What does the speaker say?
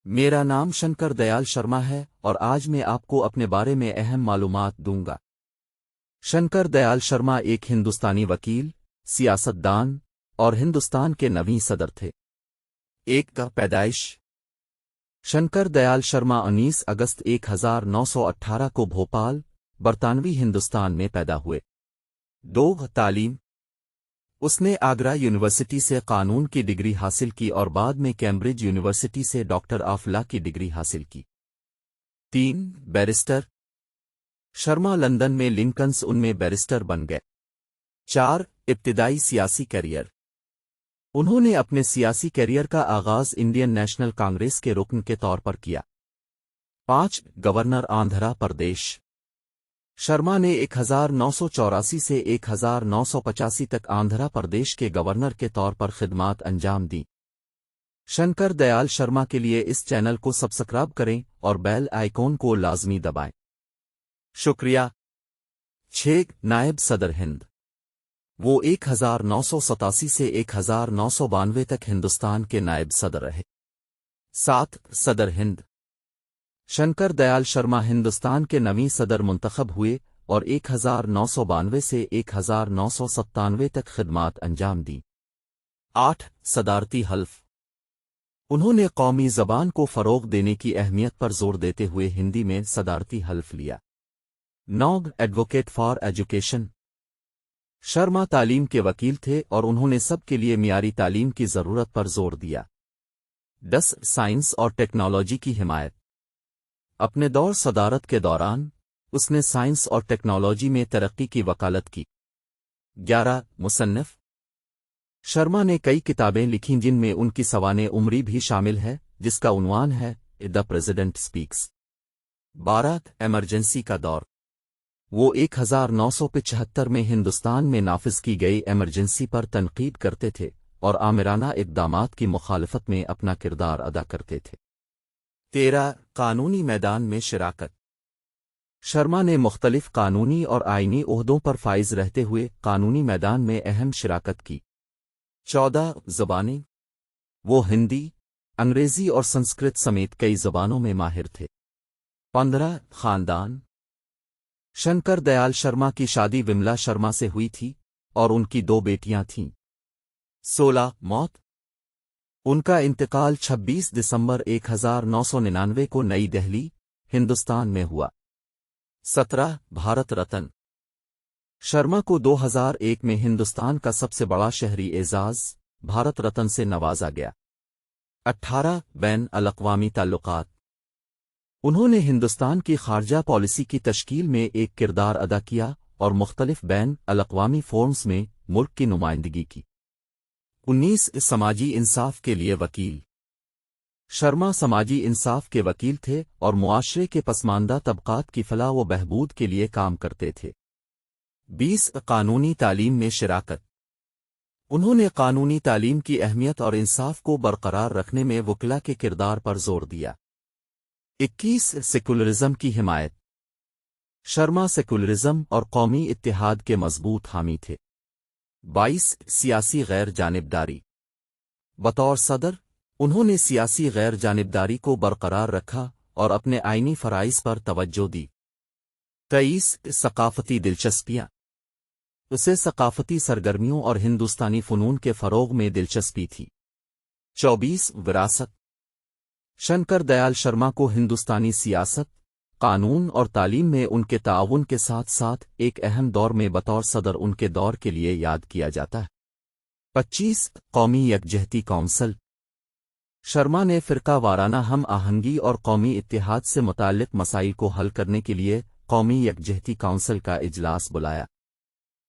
میرا نام شنکر دیال شرما ہے اور آج میں آپ کو اپنے بارے میں اہم معلومات دوں گا۔ شنکر دیال شرما ایک ہندوستانی وکیل، سیاست دان اور ہندوستان کے نویں صدر تھے۔ ایک کا پیدائش شنکر دیال شرما 19 اگست 1918 کو بھوپال، برطانوی ہندوستان میں پیدا ہوئے۔ 2 تعلیم اس نے آگرہ یونیورسٹی سے قانون کی ڈگری حاصل کی اور بعد میں کیمبرج یونیورسٹی سے ڈاکٹر آف لا کی ڈگری حاصل کی۔ 3 بیرسٹر شرما لندن میں لنکنس ان میں بیرسٹر بن گئے۔ 4 ابتدائی سیاسی کیریئر انہوں نے اپنے سیاسی کیریئر کا آغاز انڈین نیشنل کانگریس کے رکن کے طور پر کیا۔ 5 گورنر آندھرا پردیش شرما نے 1984 سے 1985 تک آندھرا پردیش کے گورنر کے طور پر خدمات انجام دیں۔ شنکر دیال شرما کے لیے اس چینل کو سبسکرائب کریں اور بیل آئیکن کو لازمی دبائیں۔ شکریہ۔ 6 نائب صدر ہند وہ 1987 سے 1992 تک ہندوستان کے نائب صدر رہے۔ 7 صدر ہند شنکر دیال شرما ہندوستان کے نویں صدر منتخب ہوئے اور 1992 سے 1997 تک خدمات انجام دیں۔ 8 صدارتی حلف انہوں نے قومی زبان کو فروغ دینے کی اہمیت پر زور دیتے ہوئے ہندی میں صدارتی حلف لیا۔ 9 ایڈوکیٹ فار ایجوکیشن شرما تعلیم کے وکیل تھے اور انہوں نے سب کے لیے معیاری تعلیم کی ضرورت پر زور دیا۔ 10 سائنس اور ٹیکنالوجی کی حمایت اپنے دور صدارت کے دوران اس نے سائنس اور ٹیکنالوجی میں ترقی کی وکالت کی۔ 11 مصنف شرما نے کئی کتابیں لکھیں جن میں ان کی سوانح عمری بھی شامل ہے، جس کا عنوان ہے دی پریزیڈنٹ سپیکس۔ 12 ایمرجنسی کا دور وہ 1975 میں ہندوستان میں نافذ کی گئی ایمرجنسی پر تنقید کرتے تھے اور آمرانہ اقدامات کی مخالفت میں اپنا کردار ادا کرتے تھے۔ 13 قانونی میدان میں شراکت شرما نے مختلف قانونی اور آئینی عہدوں پر فائز رہتے ہوئے قانونی میدان میں اہم شراکت کی۔ 14 زبانیں وہ ہندی، انگریزی اور سنسکرت سمیت کئی زبانوں میں ماہر تھے۔ 15 خاندان شنکر دیال شرما کی شادی وملا شرما سے ہوئی تھی اور ان کی 2 بیٹیاں تھیں۔ 16 موت ان کا انتقال 26 دسمبر 1999 کو نئی دہلی، ہندوستان میں ہوا۔ 17 بھارت رتن شرما کو 2001 میں ہندوستان کا سب سے بڑا شہری اعزاز بھارت رتن سے نوازا گیا۔ 18 بین الاقوامی تعلقات انہوں نے ہندوستان کی خارجہ پالیسی کی تشکیل میں ایک کردار ادا کیا اور مختلف بین الاقوامی فورمز میں ملک کی نمائندگی کی۔ 19 سماجی انصاف کے لیے وکیل شرما سماجی انصاف کے وکیل تھے اور معاشرے کے پسماندہ طبقات کی فلاح و بہبود کے لیے کام کرتے تھے۔ 20 قانونی تعلیم میں شراکت انہوں نے قانونی تعلیم کی اہمیت اور انصاف کو برقرار رکھنے میں وکلا کے کردار پر زور دیا۔ 21 سیکولرزم کی حمایت شرما سیکولرزم اور قومی اتحاد کے مضبوط حامی تھے۔ 22 سیاسی غیر جانبداری بطور صدر انہوں نے سیاسی غیر جانبداری کو برقرار رکھا اور اپنے آئینی فرائض پر توجہ دی۔ 23 ثقافتی دلچسپیاں اسے ثقافتی سرگرمیوں اور ہندوستانی فنون کے فروغ میں دلچسپی تھی۔ 24 وراثت شنکر دیال شرما کو ہندوستانی سیاست، قانون اور تعلیم میں ان کے تعاون کے ساتھ ساتھ ایک اہم دور میں بطور صدر ان کے دور کے لیے یاد کیا جاتا ہے۔ 25 قومی یکجہتی کونسل شرما نے فرقہ وارانہ ہم آہنگی اور قومی اتحاد سے متعلق مسائل کو حل کرنے کے لیے قومی یکجہتی کونسل کا اجلاس بلایا۔